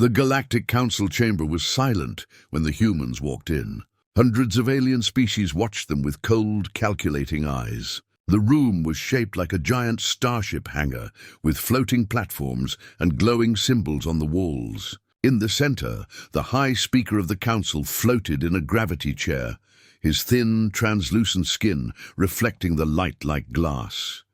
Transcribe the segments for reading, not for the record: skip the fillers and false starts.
The Galactic Council chamber was silent when the humans walked in. Hundreds of alien species watched them with cold, calculating eyes. The room was shaped like a giant starship hangar, with floating platforms and glowing symbols on the walls. In the center, the High Speaker of the Council floated in a gravity chair, his thin, translucent skin reflecting the light like glass.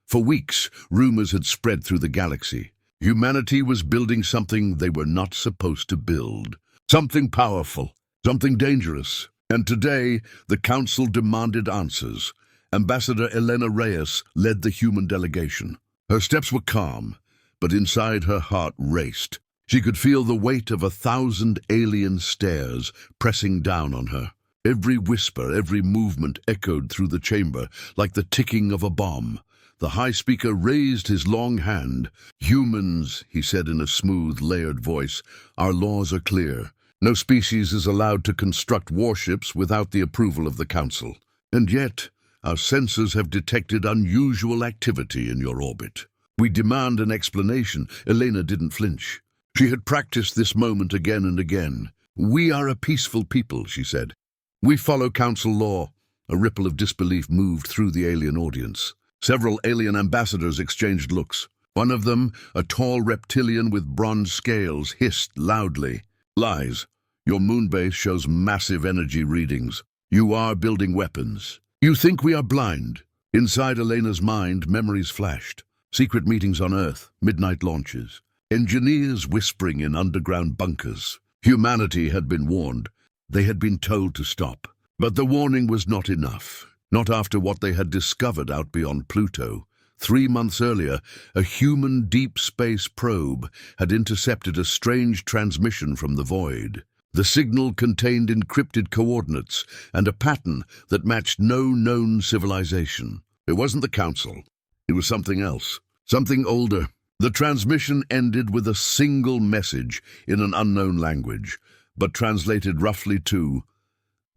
For weeks, rumors had spread through the galaxy. Humanity was building something they were not supposed to build. Something powerful, something dangerous. And today, the Council demanded answers. Ambassador Elena Reyes led the human delegation. Her steps were calm, but inside her heart raced. She could feel the weight of 1,000 alien stares pressing down on her. Every whisper, every movement echoed through the chamber like the ticking of a bomb. The High Speaker raised his long hand. "Humans," he said in a smooth, layered voice, "our laws are clear. No species is allowed to construct warships without the approval of the Council. And yet, our sensors have detected unusual activity in your orbit. We demand an explanation." Elena didn't flinch. She had practiced this moment again and again. "We are a peaceful people," she said. "We follow Council law." A ripple of disbelief moved through the alien audience. Several alien ambassadors exchanged looks. One of them, a tall reptilian with bronze scales, hissed loudly. "Lies. Your moonbase shows massive energy readings. You are building weapons. You think we are blind?" Inside Elena's mind, memories flashed. Secret meetings on Earth, midnight launches, engineers whispering in underground bunkers. Humanity had been warned. They had been told to stop. But the warning was not enough. Not after what they had discovered out beyond Pluto. 3 months earlier, a human deep space probe had intercepted a strange transmission from the void. The signal contained encrypted coordinates and a pattern that matched no known civilization. It wasn't the Council. It was something else. Something older. The transmission ended with a single message in an unknown language, but translated roughly to,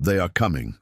"They are coming."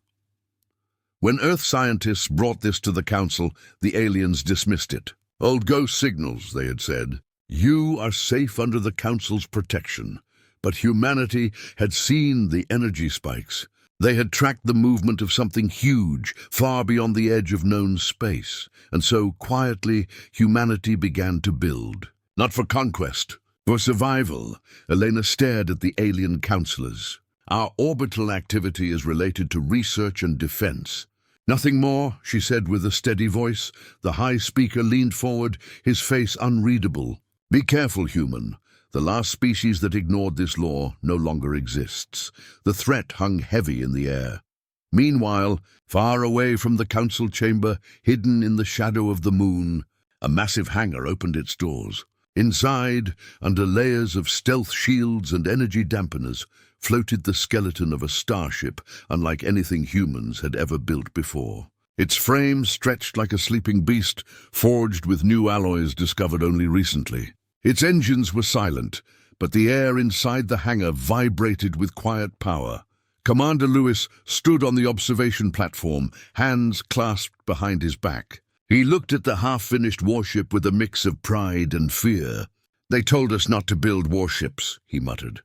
When Earth scientists brought this to the Council, the aliens dismissed it. "Old ghost signals," they had said. "You are safe under the Council's protection." But humanity had seen the energy spikes. They had tracked the movement of something huge, far beyond the edge of known space. And so, quietly, humanity began to build. Not for conquest, for survival. Elena stared at the alien councillors. "Our orbital activity is related to research and defense." "Nothing more," she said with a steady voice. The High Speaker leaned forward, his face unreadable. "Be careful, human. The last species that ignored this law no longer exists." The threat hung heavy in the air. Meanwhile, far away from the Council chamber, hidden in the shadow of the moon, a massive hangar opened its doors. Inside, under layers of stealth shields and energy dampeners, floated the skeleton of a starship unlike anything humans had ever built before. Its frame stretched like a sleeping beast, forged with new alloys discovered only recently. Its engines were silent, but the air inside the hangar vibrated with quiet power. Commander Lewis stood on the observation platform, hands clasped behind his back. He looked at the half-finished warship with a mix of pride and fear. "They told us not to build warships," he muttered.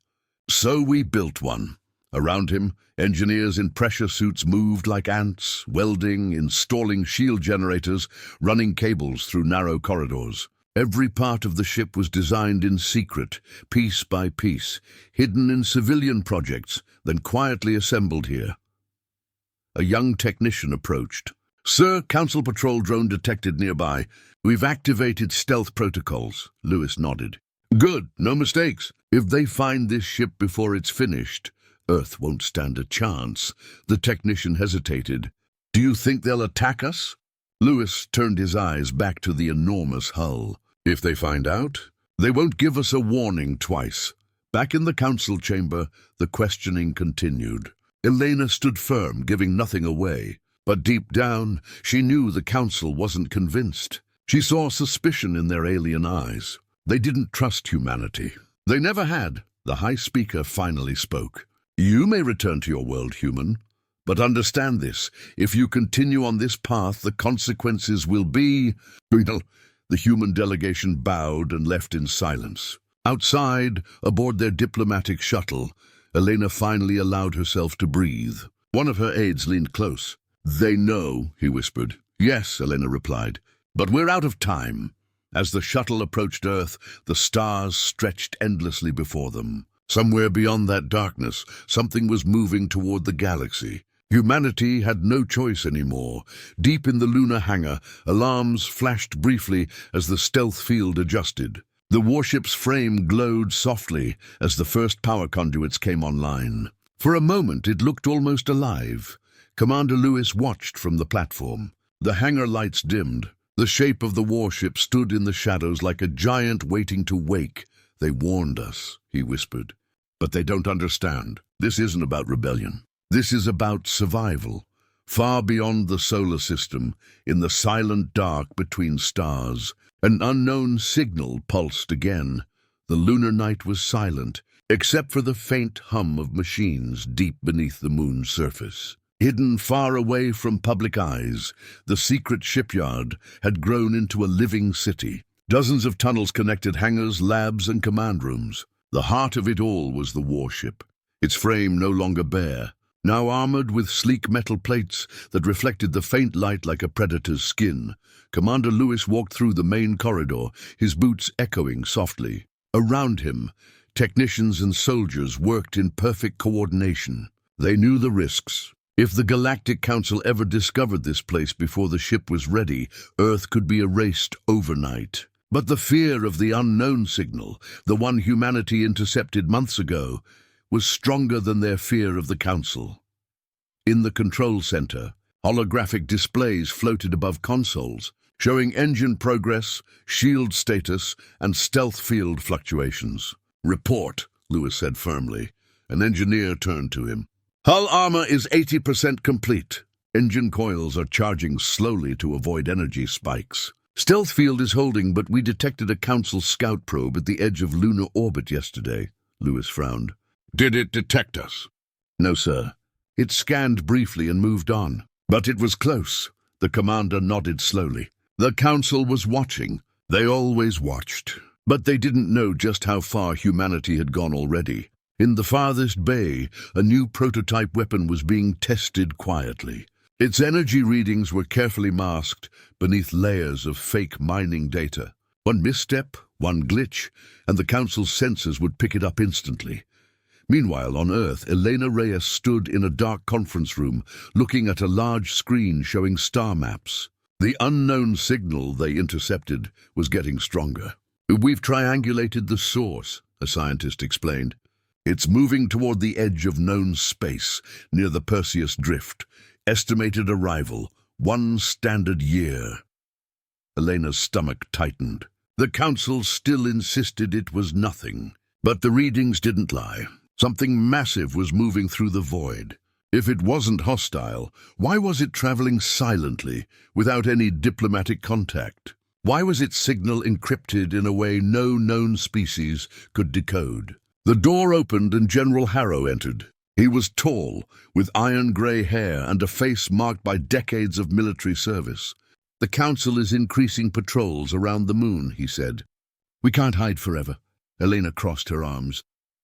"So we built one." Around him, engineers in pressure suits moved like ants, welding, installing shield generators, running cables through narrow corridors. Every part of the ship was designed in secret, piece by piece, hidden in civilian projects, then quietly assembled here. A young technician approached. "Sir, Council patrol drone detected nearby. We've activated stealth protocols." Lewis nodded. "Good, no mistakes. If they find this ship before it's finished, Earth won't stand a chance." The technician hesitated. "Do you think they'll attack us?" Lewis turned his eyes back to the enormous hull. "If they find out, they won't give us a warning twice." Back in the Council chamber, the questioning continued. Elena stood firm, giving nothing away. But deep down, she knew the Council wasn't convinced. She saw suspicion in their alien eyes. They didn't trust humanity. They never had. The High Speaker finally spoke. "You may return to your world, human. But understand this, if you continue on this path, the consequences will be..." The human delegation bowed and left in silence. Outside, aboard their diplomatic shuttle, Elena finally allowed herself to breathe. One of her aides leaned close. "They know," he whispered. "Yes," Elena replied, "but we're out of time." As the shuttle approached Earth, the stars stretched endlessly before them. Somewhere beyond that darkness, something was moving toward the galaxy. Humanity had no choice anymore. Deep in the lunar hangar, alarms flashed briefly as the stealth field adjusted. The warship's frame glowed softly as the first power conduits came online. For a moment, it looked almost alive. Commander Lewis watched from the platform. The hangar lights dimmed. The shape of the warship stood in the shadows like a giant waiting to wake. "They warned us," he whispered. "But they don't understand. This isn't about rebellion. This is about survival. Far beyond the solar system, in the silent dark between stars, an unknown signal pulsed again. The lunar night was silent, except for the faint hum of machines deep beneath the moon's surface. Hidden far away from public eyes, the secret shipyard had grown into a living city. Dozens of tunnels connected hangars, labs, and command rooms. The heart of it all was the warship, its frame no longer bare, now armored with sleek metal plates that reflected the faint light like a predator's skin. Commander Lewis walked through the main corridor, his boots echoing softly. Around him, technicians and soldiers worked in perfect coordination. They knew the risks. If the Galactic Council ever discovered this place before the ship was ready, Earth could be erased overnight. But the fear of the unknown signal, the one humanity intercepted months ago, was stronger than their fear of the Council. In the control center, holographic displays floated above consoles, showing engine progress, shield status, and stealth field fluctuations. "Report," Lewis said firmly. An engineer turned to him. "Hull armor is 80% complete. Engine coils are charging slowly to avoid energy spikes. Stealth field is holding, but we detected a Council scout probe at the edge of lunar orbit yesterday," Lewis frowned. "Did it detect us?" "No, sir. It scanned briefly and moved on. But it was close." The commander nodded slowly. The Council was watching. They always watched. But they didn't know just how far humanity had gone already. In the farthest bay, a new prototype weapon was being tested quietly. Its energy readings were carefully masked beneath layers of fake mining data. One misstep, one glitch, and the Council's sensors would pick it up instantly. Meanwhile, on Earth, Elena Reyes stood in a dark conference room, looking at a large screen showing star maps. The unknown signal they intercepted was getting stronger. "We've triangulated the source," a scientist explained. "It's moving toward the edge of known space, near the Perseus Drift. Estimated arrival, 1 standard year." Elena's stomach tightened. The Council still insisted it was nothing. But the readings didn't lie. Something massive was moving through the void. If it wasn't hostile, why was it traveling silently, without any diplomatic contact? Why was its signal encrypted in a way no known species could decode? The door opened and General Harrow entered. He was tall, with iron-gray hair and a face marked by decades of military service. "The Council is increasing patrols around the moon," he said. "We can't hide forever." Elena crossed her arms.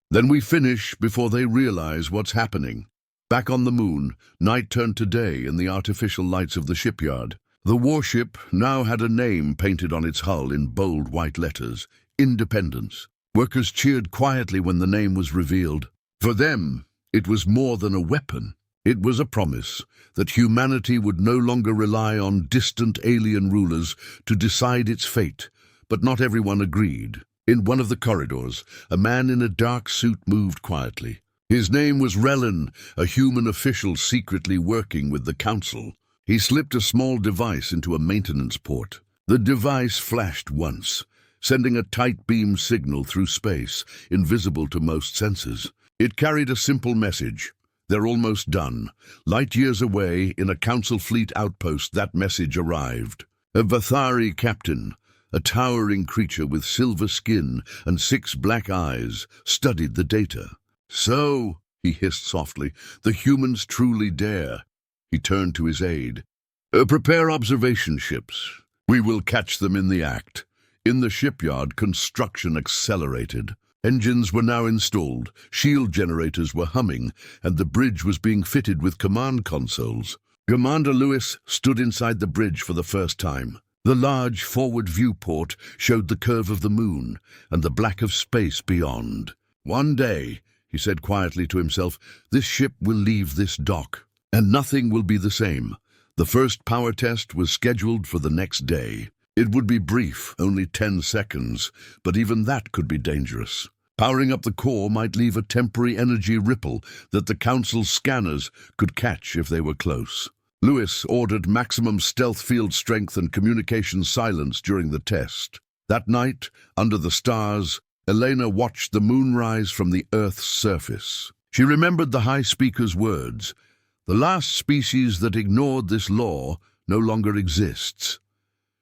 "Then we finish before they realize what's happening." Back on the moon, night turned to day in the artificial lights of the shipyard. The warship now had a name painted on its hull in bold white letters: Independence. Workers cheered quietly when the name was revealed. For them, it was more than a weapon. It was a promise that humanity would no longer rely on distant alien rulers to decide its fate. But not everyone agreed. In one of the corridors, a man in a dark suit moved quietly. His name was Relin, a human official secretly working with the Council. He slipped a small device into a maintenance port. The device flashed once, sending a tight beam signal through space, invisible to most senses. It carried a simple message: "They're almost done." Light years away, in a Council fleet outpost, that message arrived. A Vathari captain, a towering creature with silver skin and 6 black eyes, studied the data. "So," he hissed softly, "the humans truly dare." He turned to his aide. "Prepare observation ships. We will catch them in the act. In the shipyard, construction accelerated. Engines were now installed, shield generators were humming, and the bridge was being fitted with command consoles. Commander Lewis stood inside the bridge for the first time. The large forward viewport showed the curve of the moon and the black of space beyond. "One day," he said quietly to himself, "this ship will leave this dock, and nothing will be the same." The first power test was scheduled for the next day. It would be brief, only 10 seconds, but even that could be dangerous. Powering up the core might leave a temporary energy ripple that the Council's scanners could catch if they were close. Lewis ordered maximum stealth field strength and communication silence during the test. That night, under the stars, Elena watched the moon rise from the Earth's surface. She remembered the High Speaker's words. The last species that ignored this law no longer exists.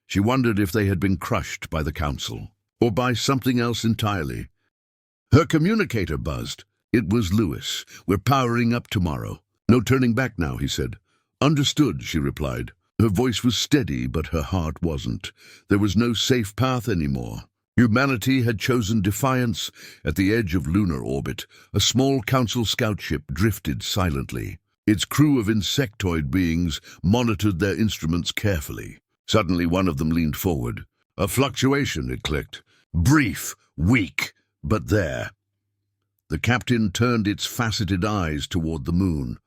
She wondered if they had been crushed by the Council, or by something else entirely. Her communicator buzzed. It was Lewis. "We're powering up tomorrow." "No turning back now," he said. "Understood," she replied. Her voice was steady, but her heart wasn't. There was no safe path anymore. Humanity had chosen Defiance. At the edge of lunar orbit, a small Council scout ship drifted silently. Its crew of insectoid beings monitored their instruments carefully. Suddenly, one of them leaned forward. "A fluctuation," it clicked. "Brief, weak, but there." The captain turned its faceted eyes toward the moon.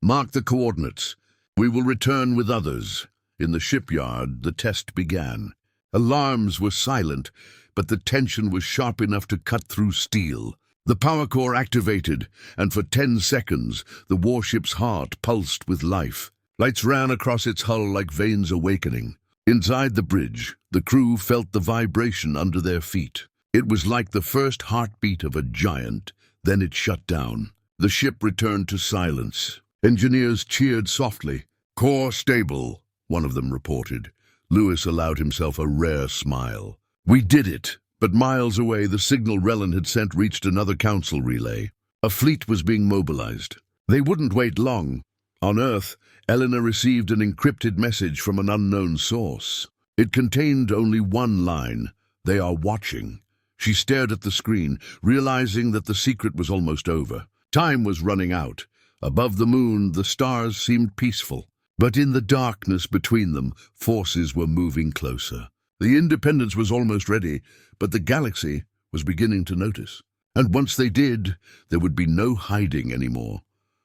"Mark the coordinates. We will return with others." In the shipyard, the test began. Alarms were silent, but the tension was sharp enough to cut through steel. The power core activated, and for 10 seconds, the warship's heart pulsed with life. Lights ran across its hull like veins awakening. Inside the bridge, the crew felt the vibration under their feet. It was like the first heartbeat of a giant. Then it shut down. The ship returned to silence. Engineers cheered softly. "Core stable," one of them reported. Lewis allowed himself a rare smile. "We did it." But miles away, the signal Relin had sent reached another Council relay. A fleet was being mobilized. They wouldn't wait long. On Earth, Elena received an encrypted message from an unknown source. It contained only one line: "They are watching." She stared at the screen, realizing that the secret was almost over. Time was running out. Above the moon, the stars seemed peaceful. But in the darkness between them, forces were moving closer. The Independence was almost ready, but the galaxy was beginning to notice. And once they did, there would be no hiding anymore.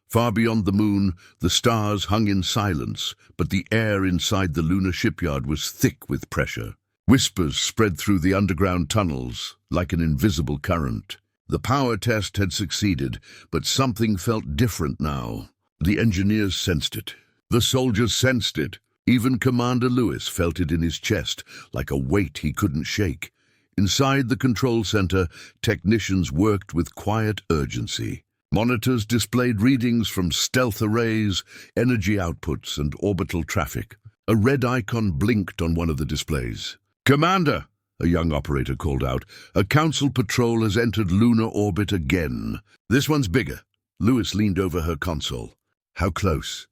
Far beyond the moon, the stars hung in silence, but the air inside the lunar shipyard was thick with pressure. Whispers spread through the underground tunnels like an invisible current. The power test had succeeded, but something felt different now. The engineers sensed it. The soldiers sensed it. Even Commander Lewis felt it in his chest, like a weight he couldn't shake. Inside the control center, technicians worked with quiet urgency. Monitors displayed readings from stealth arrays, energy outputs, and orbital traffic. A red icon blinked on one of the displays. "Commander," a young operator called out, "a Council patrol has entered lunar orbit again. This one's bigger." Lewis leaned over her console. "How close?"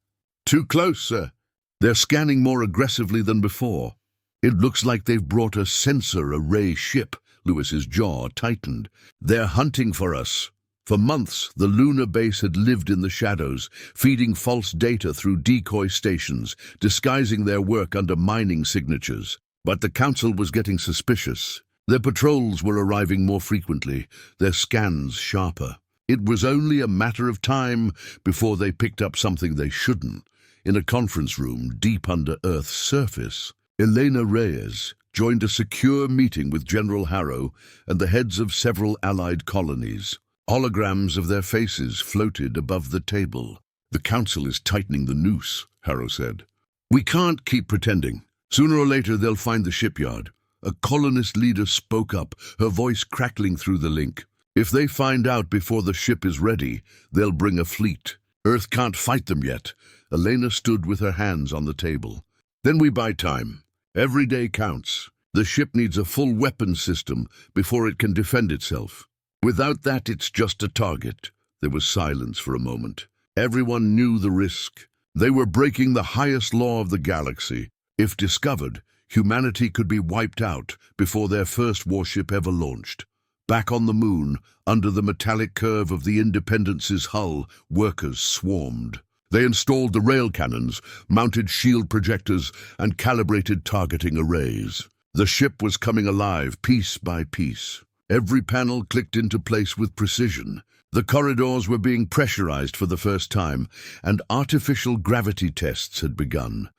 "Too close, sir. They're scanning more aggressively than before." "It looks like they've brought a sensor array ship." Lewis's jaw tightened. "They're hunting for us." For months, the lunar base had lived in the shadows, feeding false data through decoy stations, disguising their work under mining signatures. But the Council was getting suspicious. Their patrols were arriving more frequently, their scans sharper. It was only a matter of time before they picked up something they shouldn't. In a conference room deep under Earth's surface, Elena Reyes joined a secure meeting with General Harrow and the heads of several allied colonies. Holograms of their faces floated above the table. "The Council is tightening the noose," Harrow said. "We can't keep pretending. Sooner or later they'll find the shipyard." A colonist leader spoke up, her voice crackling through the link. "If they find out before the ship is ready, they'll bring a fleet. Earth can't fight them yet." Elena stood with her hands on the table. "Then we buy time. Every day counts. The ship needs a full weapons system before it can defend itself. Without that, it's just a target." There was silence for a moment. Everyone knew the risk. They were breaking the highest law of the galaxy. If discovered, Humanity could be wiped out before their first warship ever launched. Back on the moon, under the metallic curve of the Independence's hull, workers swarmed. They installed the rail cannons, mounted shield projectors, and calibrated targeting arrays. The ship was coming alive piece by piece. Every panel clicked into place with precision. The corridors were being pressurized for the first time, and artificial gravity tests had begun.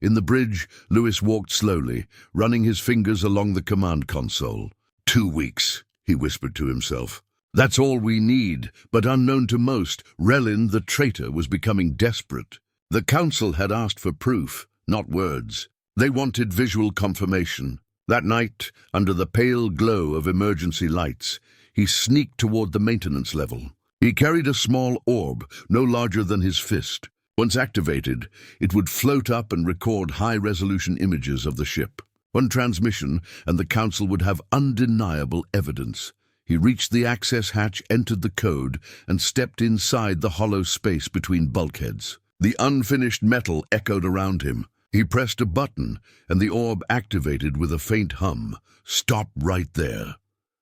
In the bridge, Lewis walked slowly, running his fingers along the command console. 2 weeks, he whispered to himself. That's all we need, but unknown to most, Relin, the traitor, was becoming desperate. The Council had asked for proof, not words. They wanted visual confirmation. That night, under the pale glow of emergency lights, he sneaked toward the maintenance level. He carried a small orb, no larger than his fist. Once activated, it would float up and record high-resolution images of the ship. One transmission, and the Council would have undeniable evidence. He reached the access hatch, entered the code, and stepped inside the hollow space between bulkheads. The unfinished metal echoed around him. He pressed a button, and the orb activated with a faint hum. "Stop right there."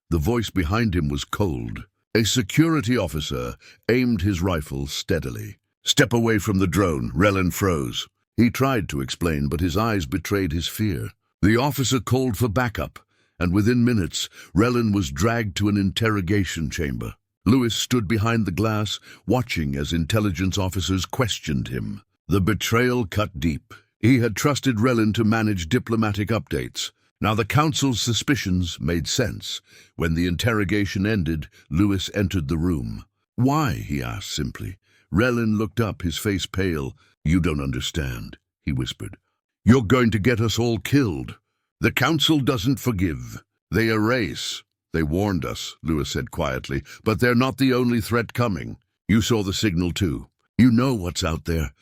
The voice behind him was cold. A security officer aimed his rifle steadily. "Step away from the drone." Relin froze. He tried to explain, but his eyes betrayed his fear. The officer called for backup, and within minutes, Relin was dragged to an interrogation chamber. Lewis stood behind the glass, watching as intelligence officers questioned him. The betrayal cut deep. He had trusted Relin to manage diplomatic updates. Now the Council's suspicions made sense. When the interrogation ended, Lewis entered the room. "Why?" he asked simply. Relin looked up, his face pale. "You don't understand," he whispered. "You're going to get us all killed. The Council doesn't forgive. They erase." "They warned us," Lewis said quietly, "but they're not the only threat coming. You saw the signal too. You know what's out there."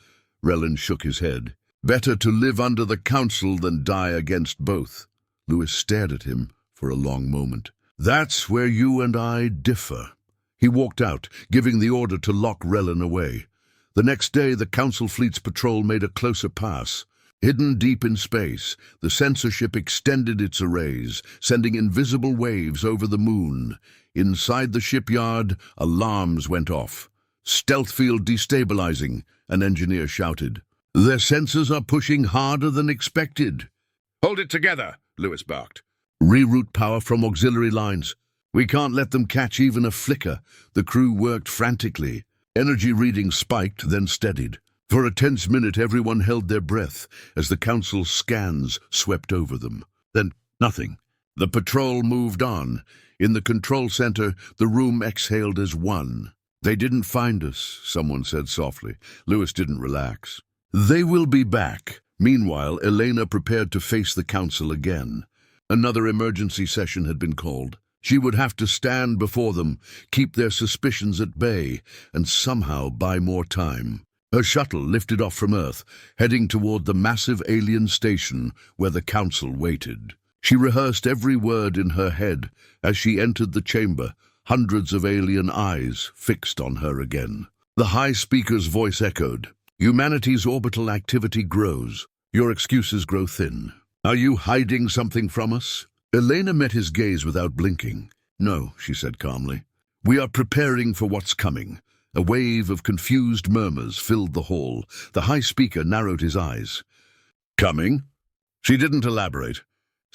Relin shook his head. "Better to live under the Council than die against both." Lewis stared at him for a long moment. "That's where you and I differ." He walked out, giving the order to lock Relin away. The next day, the Council fleet's patrol made a closer pass. Hidden deep in space, the censorship extended its arrays, sending invisible waves over the moon. Inside the shipyard, alarms went off. "Stealth field destabilizing," an engineer shouted. "Their sensors are pushing harder than expected." "Hold it together," Lewis barked. "Reroute power from auxiliary lines. We can't let them catch even a flicker." The crew worked frantically. Energy readings spiked, then steadied. For a tense minute, everyone held their breath as the Council's scans swept over them. Then, nothing. The patrol moved on. In the control center, the room exhaled as one. "They didn't find us," someone said softly. Lewis didn't relax. "They will be back." Meanwhile, Elena prepared to face the Council again. Another emergency session had been called. She would have to stand before them, keep their suspicions at bay, and somehow buy more time. Her shuttle lifted off from Earth, heading toward the massive alien station where the Council waited. She rehearsed every word in her head as she entered the chamber, hundreds of alien eyes fixed on her again. The High Speaker's voice echoed. "Humanity's orbital activity grows. Your excuses grow thin. Are you hiding something from us?" Elena met his gaze without blinking. "No," she said calmly. "We are preparing for what's coming." A wave of confused murmurs filled the hall. The High Speaker narrowed his eyes. "Coming?" She didn't elaborate.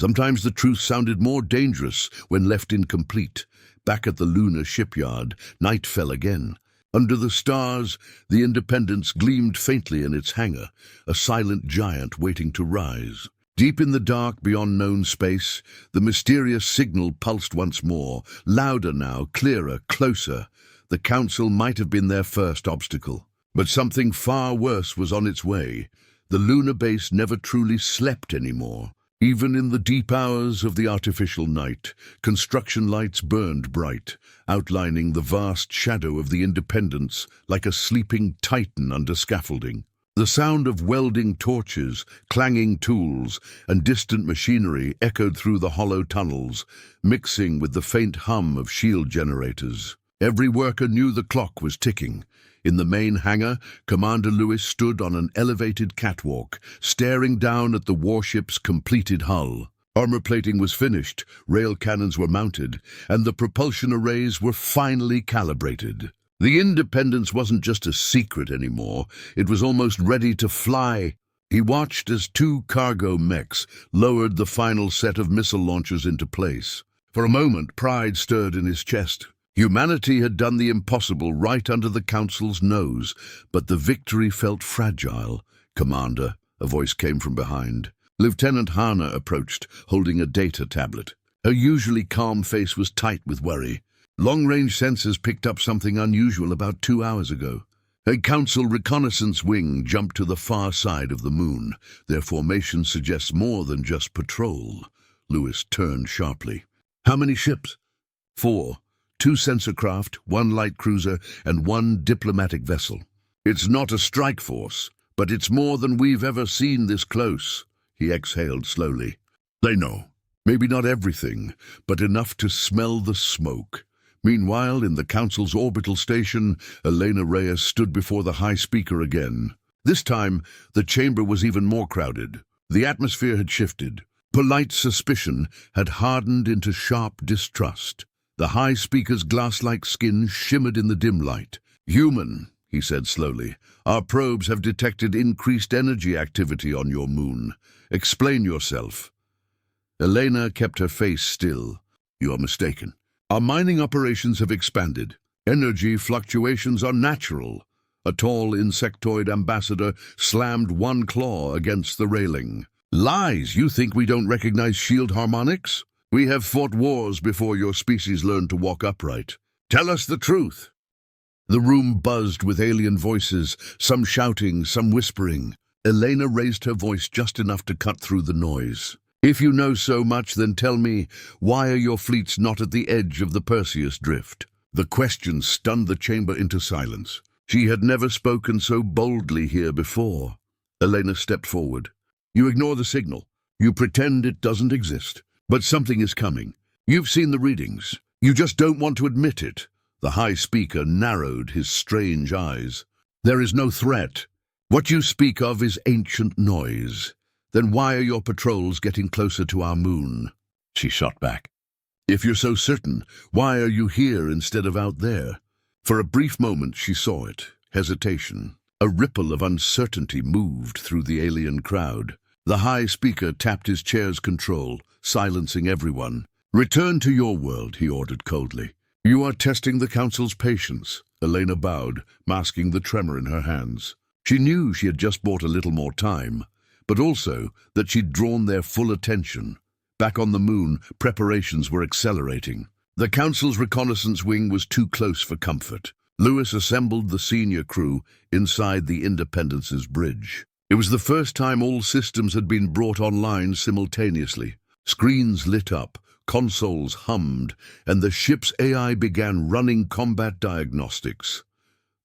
Sometimes the truth sounded more dangerous when left incomplete. Back at the lunar shipyard, night fell again. Under the stars, the Independence gleamed faintly in its hangar, a silent giant waiting to rise. Deep in the dark beyond known space, the mysterious signal pulsed once more, louder now, clearer, closer. The Council might have been their first obstacle. But something far worse was on its way. The lunar base never truly slept anymore. Even in the deep hours of the artificial night, construction lights burned bright, outlining the vast shadow of the Independence like a sleeping titan under scaffolding. The sound of welding torches, clanging tools, and distant machinery echoed through the hollow tunnels, mixing with the faint hum of shield generators. Every worker knew the clock was ticking. In the main hangar, Commander Lewis stood on an elevated catwalk, staring down at the warship's completed hull. Armor plating was finished, rail cannons were mounted, and the propulsion arrays were finally calibrated. The Independence wasn't just a secret anymore, it was almost ready to fly. He watched as 2 cargo mechs lowered the final set of missile launchers into place. For a moment, pride stirred in his chest. Humanity had done the impossible right under the Council's nose, but the victory felt fragile. "Commander," a voice came from behind. Lieutenant Hana approached, holding a data tablet. Her usually calm face was tight with worry. Long-range sensors picked up something unusual about 2 hours ago. A Council reconnaissance wing jumped to the far side of the moon. Their formation suggests more than just patrol. Lewis turned sharply. "How many ships?" 4. 2 sensor craft, 1 light cruiser, and 1 diplomatic vessel. "It's not a strike force, but it's more than we've ever seen this close." He exhaled slowly. "They know. Maybe not everything, but enough to smell the smoke." Meanwhile, in the Council's orbital station, Elena Reyes stood before the high speaker again. This time, the chamber was even more crowded. The atmosphere had shifted. Polite suspicion had hardened into sharp distrust. The high speaker's glass-like skin shimmered in the dim light. "Human," he said slowly, "our probes have detected increased energy activity on your moon. Explain yourself." Elena kept her face still. "You are mistaken. Our mining operations have expanded. Energy fluctuations are natural." A tall insectoid ambassador slammed one claw against the railing. "Lies! You think we don't recognize shield harmonics? We have fought wars before your species learned to walk upright. Tell us the truth." The room buzzed with alien voices, some shouting, some whispering. Elena raised her voice just enough to cut through the noise. "If you know so much, then tell me, why are your fleets not at the edge of the Perseus Drift?" The question stunned the chamber into silence. She had never spoken so boldly here before. Elena stepped forward. "You ignore the signal. You pretend it doesn't exist. But something is coming. You've seen the readings. You just don't want to admit it." The high speaker narrowed his strange eyes. "There is no threat. What you speak of is ancient noise. Then why are your patrols getting closer to our moon?" She shot back. "If you're so certain, why are you here instead of out there?" For a brief moment she saw it, hesitation. A ripple of uncertainty moved through the alien crowd. The high speaker tapped his chair's control, silencing everyone. "Return to your world," he ordered coldly. "You are testing the Council's patience." Elena bowed, masking the tremor in her hands. She knew she had just bought a little more time, but also that she'd drawn their full attention. Back on the moon, preparations were accelerating. The Council's reconnaissance wing was too close for comfort. Lewis assembled the senior crew inside the Independence's bridge. It was the first time all systems had been brought online simultaneously. Screens lit up, consoles hummed, and the ship's AI began running combat diagnostics.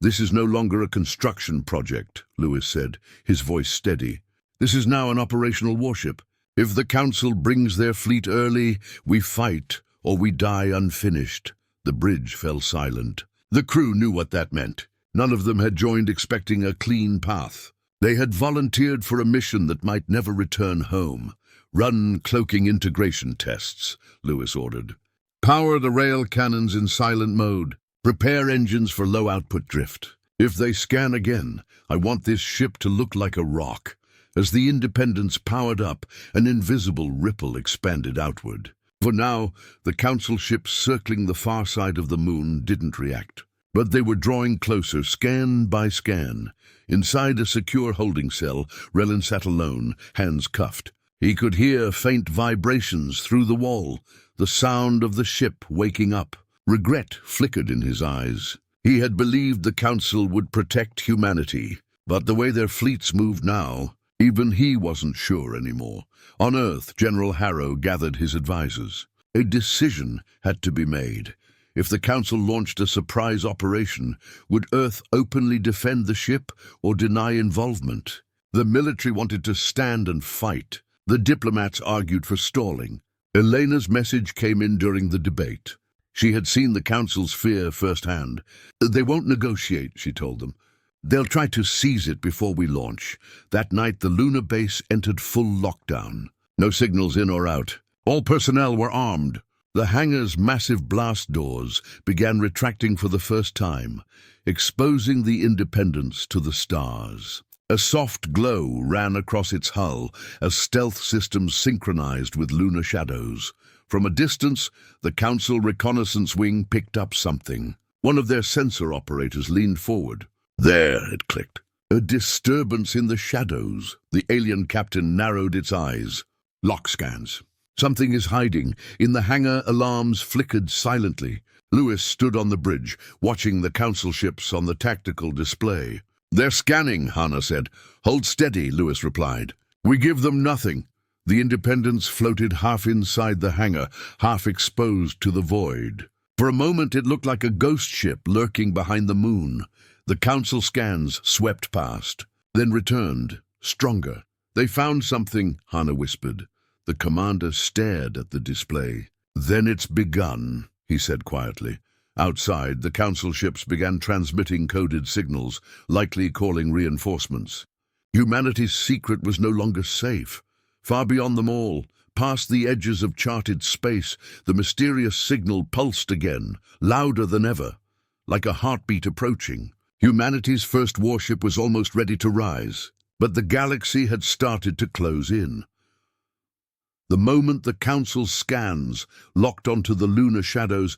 "This is no longer a construction project," Lewis said, his voice steady. "This is now an operational warship. If the Council brings their fleet early, we fight, or we die unfinished." The bridge fell silent. The crew knew what that meant. None of them had joined expecting a clean path. They had volunteered for a mission that might never return home. "Run cloaking integration tests," Lewis ordered. "Power the rail cannons in silent mode. Prepare engines for low-output drift. If they scan again, I want this ship to look like a rock." As the Independence powered up, an invisible ripple expanded outward. For now, the Council ships circling the far side of the moon didn't react. But they were drawing closer, scan by scan. Inside a secure holding cell, Relin sat alone, hands cuffed. He could hear faint vibrations through the wall, the sound of the ship waking up. Regret flickered in his eyes. He had believed the Council would protect humanity, but the way their fleets moved now, even he wasn't sure anymore. On Earth, General Harrow gathered his advisors. A decision had to be made. If the Council launched a surprise operation, would Earth openly defend the ship or deny involvement? The military wanted to stand and fight. The diplomats argued for stalling. Elena's message came in during the debate. She had seen the Council's fear firsthand. They won't negotiate, she told them. They'll try to seize it before we launch. That night, the lunar base entered full lockdown. No signals in or out. All personnel were armed. The hangar's massive blast doors began retracting for the first time, exposing the Independence to the stars. A soft glow ran across its hull as stealth systems synchronized with lunar shadows. From a distance, the Council reconnaissance wing picked up something. One of their sensor operators leaned forward. There, it clicked. A disturbance in the shadows. The alien captain narrowed its eyes. Lock scans. Something is hiding. In the hangar, alarms flickered silently. Lewis stood on the bridge, watching the Council ships on the tactical display. They're scanning, Hannah said. Hold steady, Lewis replied. We give them nothing. The Independence floated half inside the hangar, half exposed to the void. For a moment it looked like a ghost ship lurking behind the moon. The Council scans swept past, then returned, stronger. They found something, Hannah whispered. The commander stared at the display. Then it's begun, he said quietly. Outside, the Council ships began transmitting coded signals, likely calling reinforcements. Humanity's secret was no longer safe. Far beyond them all, past the edges of charted space, the mysterious signal pulsed again, louder than ever, like a heartbeat approaching. Humanity's first warship was almost ready to rise, but the galaxy had started to close in. The moment the Council's scans locked onto the lunar shadows,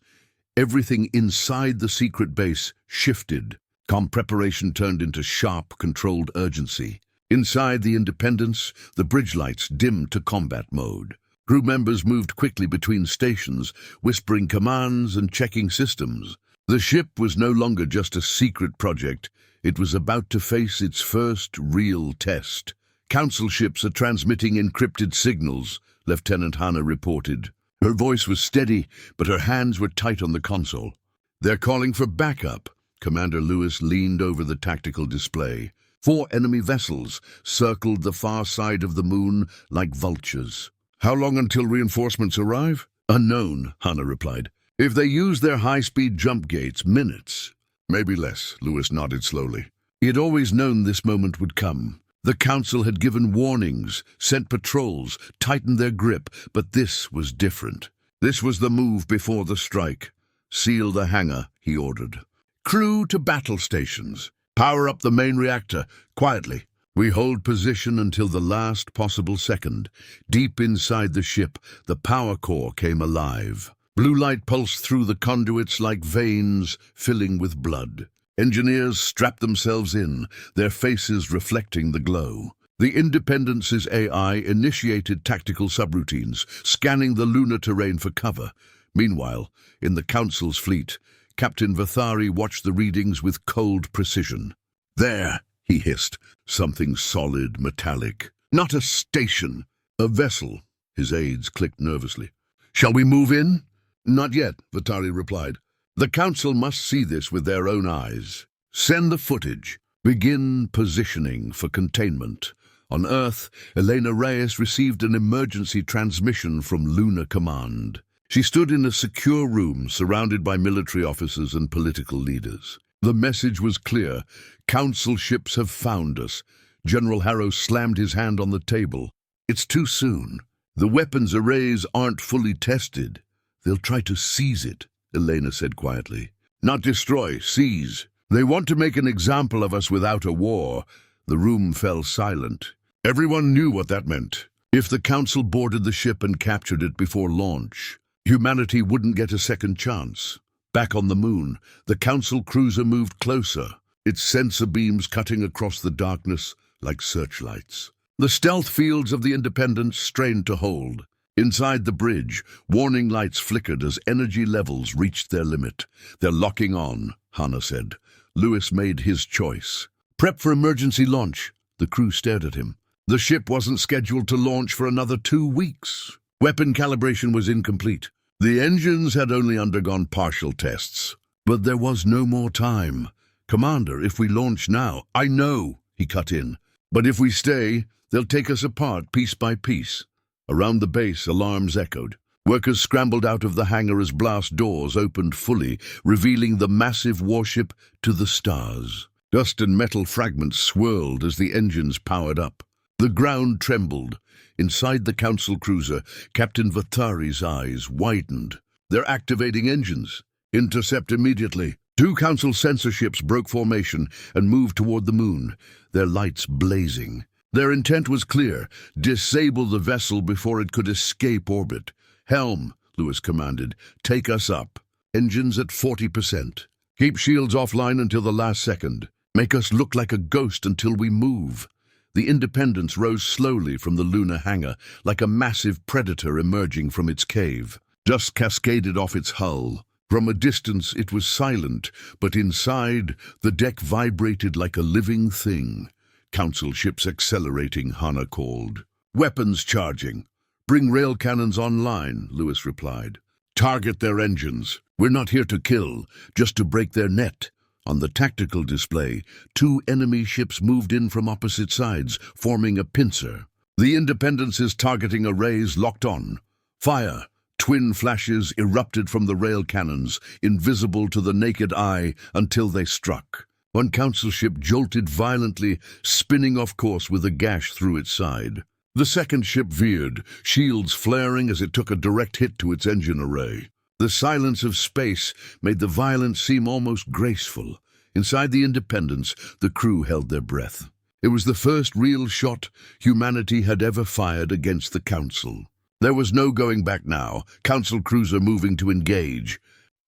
everything inside the secret base shifted. Comm preparation turned into sharp, controlled urgency. Inside the Independence, the bridge lights dimmed to combat mode. Crew members moved quickly between stations, whispering commands and checking systems. The ship was no longer just a secret project. It was about to face its first real test. Council ships are transmitting encrypted signals, Lieutenant Hannah reported. Her voice was steady, but her hands were tight on the console. They're calling for backup. Commander Lewis leaned over the tactical display. 4 enemy vessels circled the far side of the moon like vultures. How long until reinforcements arrive? Unknown, Hannah replied. If they use their high-speed jump gates, minutes. Maybe less, Lewis nodded slowly. He had always known this moment would come. The Council had given warnings, sent patrols, tightened their grip, but this was different. This was the move before the strike. Seal the hangar, he ordered. Crew to battle stations. Power up the main reactor, quietly. We hold position until the last possible second. Deep inside the ship, the power core came alive. Blue light pulsed through the conduits like veins filling with blood. Engineers strapped themselves in, their faces reflecting the glow. The Independence's AI initiated tactical subroutines, scanning the lunar terrain for cover. Meanwhile, in the Council's fleet, Captain Vathari watched the readings with cold precision. There, he hissed, something solid, metallic. Not a station, a vessel. His aides clicked nervously. Shall we move in? Not yet, Vathari replied. The Council must see this with their own eyes. Send the footage. Begin positioning for containment. On Earth, Elena Reyes received an emergency transmission from Lunar Command. She stood in a secure room surrounded by military officers and political leaders. The message was clear. Council ships have found us. General Harrow slammed his hand on the table. It's too soon. The weapons arrays aren't fully tested. They'll try to seize it, Elena said quietly. Not destroy, seize. They want to make an example of us without a war. The room fell silent. Everyone knew what that meant. If the Council boarded the ship and captured it before launch, humanity wouldn't get a second chance. Back on the moon, the Council cruiser moved closer, its sensor beams cutting across the darkness like searchlights. The stealth fields of the Independence strained to hold. Inside the bridge, warning lights flickered as energy levels reached their limit. They're locking on, Hannah said. Lewis made his choice. Prep for emergency launch. The crew stared at him. The ship wasn't scheduled to launch for another 2 weeks. Weapon calibration was incomplete. The engines had only undergone partial tests. But there was no more time. Commander, if we launch now, I know, he cut in. But if we stay, they'll take us apart piece by piece. Around the base, alarms echoed. Workers scrambled out of the hangar as blast doors opened fully, revealing the massive warship to the stars. Dust and metal fragments swirled as the engines powered up. The ground trembled. Inside the Council cruiser, Captain Vatari's eyes widened. "They're activating engines. Intercept immediately." 2 Council sensor ships broke formation and moved toward the moon, their lights blazing. Their intent was clear: disable the vessel before it could escape orbit. "Helm," Lewis commanded, "take us up. Engines at 40%. Keep shields offline until the last second. Make us look like a ghost until we move." The Independence rose slowly from the lunar hangar, like a massive predator emerging from its cave. Dust cascaded off its hull. From a distance it was silent, but inside, the deck vibrated like a living thing. "Council ships accelerating," Hana called. "Weapons charging." "Bring rail cannons online," Lewis replied. "Target their engines. We're not here to kill, just to break their net." On the tactical display, 2 enemy ships moved in from opposite sides, forming a pincer. The Independence's targeting arrays locked on. "Fire!" Twin flashes erupted from the rail cannons, invisible to the naked eye until they struck. One Council ship jolted violently, spinning off course with a gash through its side. The second ship veered, shields flaring as it took a direct hit to its engine array. The silence of space made the violence seem almost graceful. Inside the Independence, the crew held their breath. It was the first real shot humanity had ever fired against the Council. There was no going back now, Council cruiser moving to engage.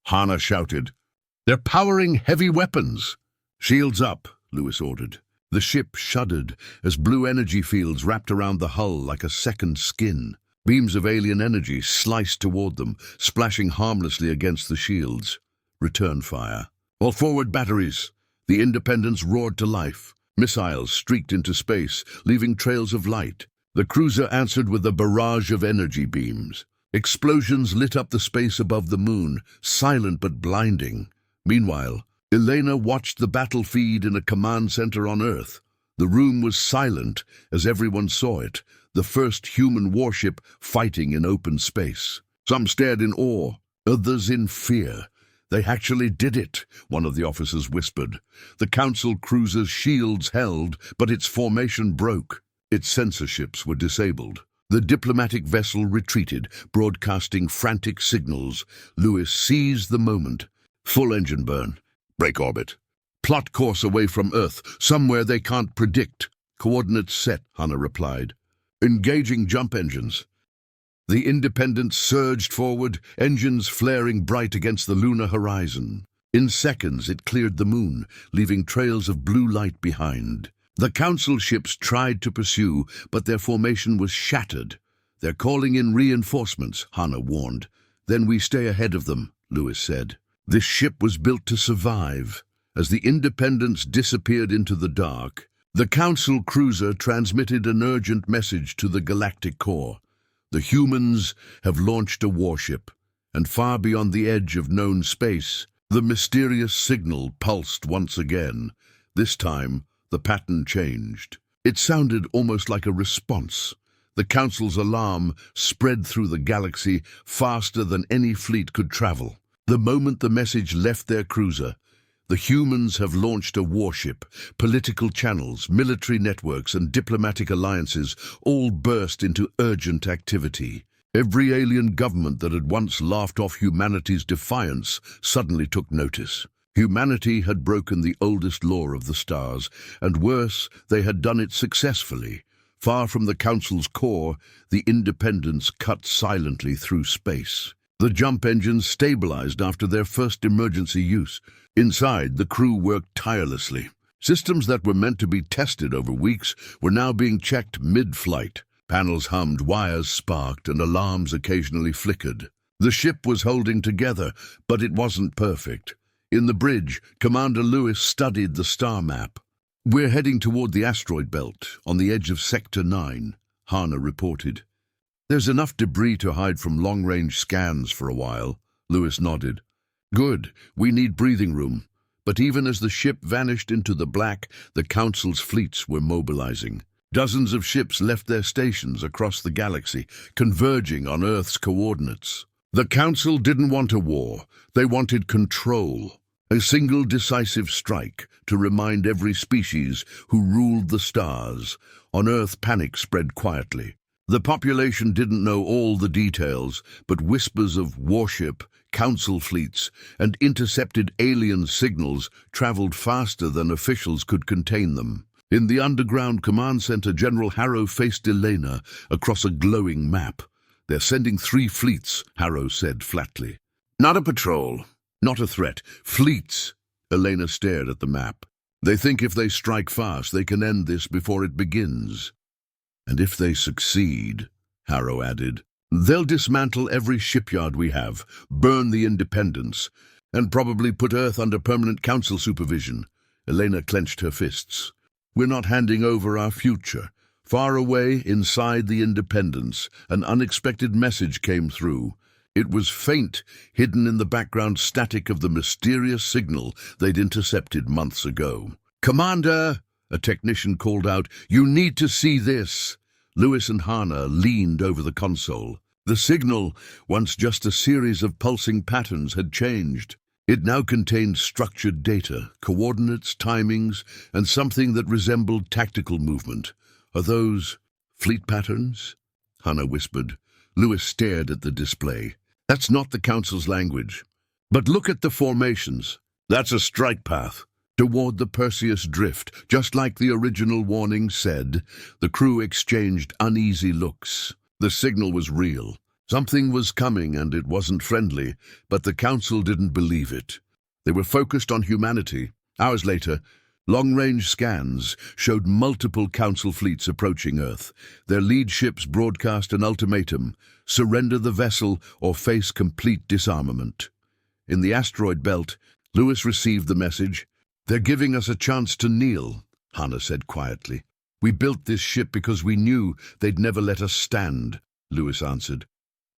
Hana shouted, "They're powering heavy weapons!" "Shields up," Lewis ordered. The ship shuddered as blue energy fields wrapped around the hull like a second skin. Beams of alien energy sliced toward them, splashing harmlessly against the shields. Return fire. "All forward batteries!" The Independence roared to life. Missiles streaked into space, leaving trails of light. The cruiser answered with a barrage of energy beams. Explosions lit up the space above the moon, silent but blinding. Meanwhile, Elena watched the battle feed in a command center on Earth. The room was silent as everyone saw it, the first human warship fighting in open space. Some stared in awe, others in fear. "They actually did it," one of the officers whispered. The Council cruiser's shields held, but its formation broke. Its sensor ships were disabled. The diplomatic vessel retreated, broadcasting frantic signals. Lewis seized the moment. "Full engine burn. Break orbit. Plot course away from Earth, somewhere they can't predict." "Coordinates set," Hana replied. "Engaging jump engines." The Independence surged forward, engines flaring bright against the lunar horizon. In seconds it cleared the moon, leaving trails of blue light behind. The Council ships tried to pursue, but their formation was shattered. "They're calling in reinforcements," Hana warned. "Then we stay ahead of them," Lewis said. This ship was built to survive. As the Independence disappeared into the dark, the Council cruiser transmitted an urgent message to the Galactic Core. "The humans have launched a warship," and far beyond the edge of known space, the mysterious signal pulsed once again. This time, the pattern changed. It sounded almost like a response. The Council's alarm spread through the galaxy faster than any fleet could travel. The moment the message left their cruiser, "The humans have launched a warship," political channels, military networks, and diplomatic alliances all burst into urgent activity. Every alien government that had once laughed off humanity's defiance suddenly took notice. Humanity had broken the oldest law of the stars, and worse, they had done it successfully. Far from the Council's core, the Independence cut silently through space. The jump engines stabilized after their first emergency use. Inside, the crew worked tirelessly. Systems that were meant to be tested over weeks were now being checked mid-flight. Panels hummed, wires sparked, and alarms occasionally flickered. The ship was holding together, but it wasn't perfect. In the bridge, Commander Lewis studied the star map. "We're heading toward the asteroid belt, on the edge of Sector 9, Hana reported. "There's enough debris to hide from long-range scans for a while," Lewis nodded. "Good, we need breathing room." But even as the ship vanished into the black, the Council's fleets were mobilizing. Dozens of ships left their stations across the galaxy, converging on Earth's coordinates. The Council didn't want a war. They wanted control. A single decisive strike to remind every species who ruled the stars. On Earth, panic spread quietly. The population didn't know all the details, but whispers of warship, council fleets, and intercepted alien signals traveled faster than officials could contain them. In the underground command center, General Harrow faced Elena across a glowing map. "They're sending 3 fleets," Harrow said flatly. "Not a patrol, not a threat. Fleets." Elena stared at the map. "They think if they strike fast, they can end this before it begins." "And if they succeed," Harrow added, "they'll dismantle every shipyard we have, burn the Independence, and probably put Earth under permanent council supervision." Elena clenched her fists. "We're not handing over our future." Far away, inside the Independence, an unexpected message came through. It was faint, hidden in the background static of the mysterious signal they'd intercepted months ago. "Commander!" a technician called out. "You need to see this." Lewis and Hannah leaned over the console. The signal, once just a series of pulsing patterns, had changed. It now contained structured data, coordinates, timings, and something that resembled tactical movement. "Are those fleet patterns?" Hannah whispered. Lewis stared at the display. "That's not the Council's language. But look at the formations. That's a strike path toward the Perseus Drift, just like the original warning said." The crew exchanged uneasy looks. The signal was real. Something was coming, and it wasn't friendly, but the Council didn't believe it. They were focused on humanity. Hours later, long-range scans showed multiple Council fleets approaching Earth. Their lead ships broadcast an ultimatum: surrender the vessel or face complete disarmament. In the asteroid belt, Lewis received the message. "They're giving us a chance to kneel," Hannah said quietly. "We built this ship because we knew they'd never let us stand," Lewis answered.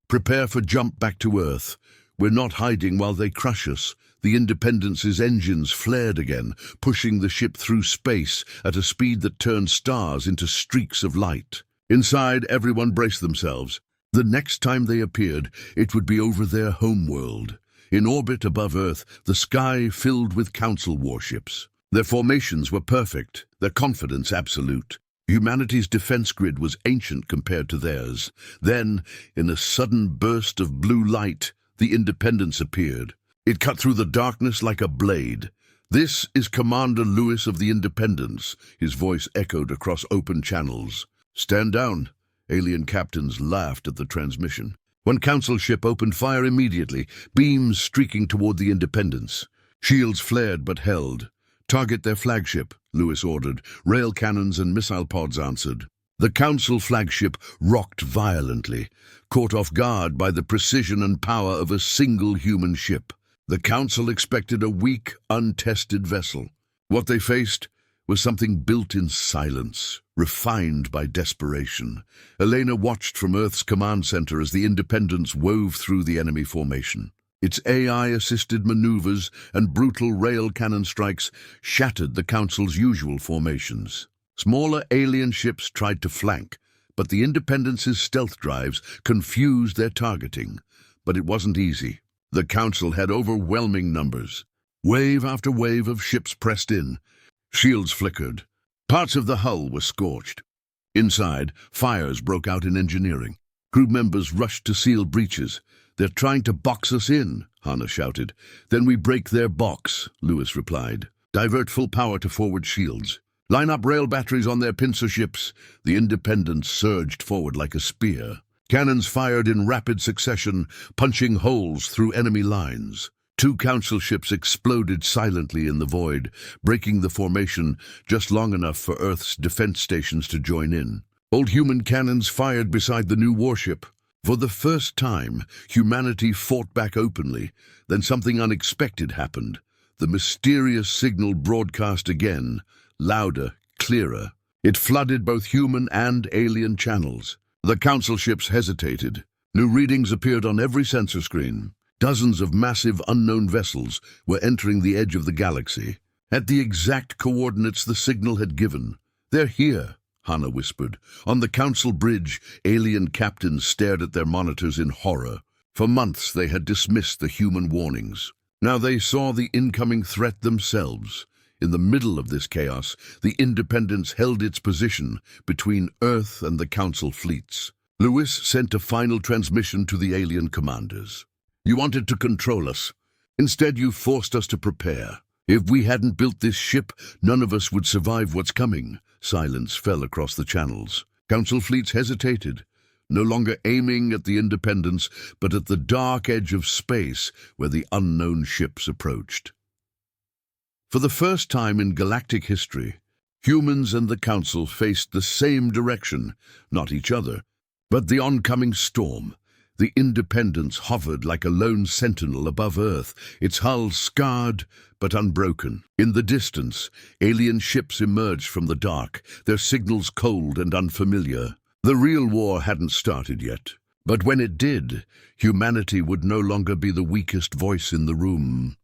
"Prepare for jump back to Earth. We're not hiding while they crush us." The Independence's engines flared again, pushing the ship through space at a speed that turned stars into streaks of light. Inside, everyone braced themselves. The next time they appeared, it would be over their homeworld. In orbit above Earth, the sky filled with Council warships. Their formations were perfect, their confidence absolute. Humanity's defense grid was ancient compared to theirs. Then, in a sudden burst of blue light, the Independence appeared. It cut through the darkness like a blade. "This is Commander Lewis of the Independence," his voice echoed across open channels. "Stand down." Alien captains laughed at the transmission. One Council ship opened fire immediately, beams streaking toward the Independence. Shields flared but held. "Target their flagship," Lewis ordered. Rail cannons and missile pods answered. The Council flagship rocked violently, caught off guard by the precision and power of a single human ship. The Council expected a weak, untested vessel. What they faced was something built in silence, refined by desperation. Elena watched from Earth's command center as the Independence wove through the enemy formation. Its AI-assisted maneuvers and brutal rail cannon strikes shattered the Council's usual formations. Smaller alien ships tried to flank, but the Independence's stealth drives confused their targeting. But it wasn't easy. The Council had overwhelming numbers. Wave after wave of ships pressed in. Shields flickered. Parts of the hull were scorched. Inside, fires broke out in engineering. Crew members rushed to seal breaches. "They're trying to box us in," Hannah shouted. "Then we break their box," Lewis replied. "Divert full power to forward shields. Line up rail batteries on their pincer ships." The Independence surged forward like a spear. Cannons fired in rapid succession, punching holes through enemy lines. 2 Council ships exploded silently in the void, breaking the formation just long enough for Earth's defense stations to join in. Old human cannons fired beside the new warship. For the first time, humanity fought back openly. Then something unexpected happened. The mysterious signal broadcast again, louder, clearer. It flooded both human and alien channels. The Council ships hesitated. New readings appeared on every sensor screen. Dozens of massive unknown vessels were entering the edge of the galaxy. At the exact coordinates the signal had given. "They're here," Hannah whispered. On the council bridge, alien captains stared at their monitors in horror. For months they had dismissed the human warnings. Now they saw the incoming threat themselves. In the middle of this chaos, the Independence held its position between Earth and the Council fleets. Lewis sent a final transmission to the alien commanders. You wanted to control us. Instead, you forced us to prepare. If we hadn't built this ship, none of us would survive what's coming. Silence fell across the channels. Council fleets hesitated, no longer aiming at the Independence, but at the dark edge of space where the unknown ships approached. For the first time in galactic history, humans and the Council faced the same direction, not each other, but the oncoming storm. The Independence hovered like a lone sentinel above Earth, its hull scarred but unbroken. In the distance, alien ships emerged from the dark, their signals cold and unfamiliar. The real war hadn't started yet, but when it did, humanity would no longer be the weakest voice in the room.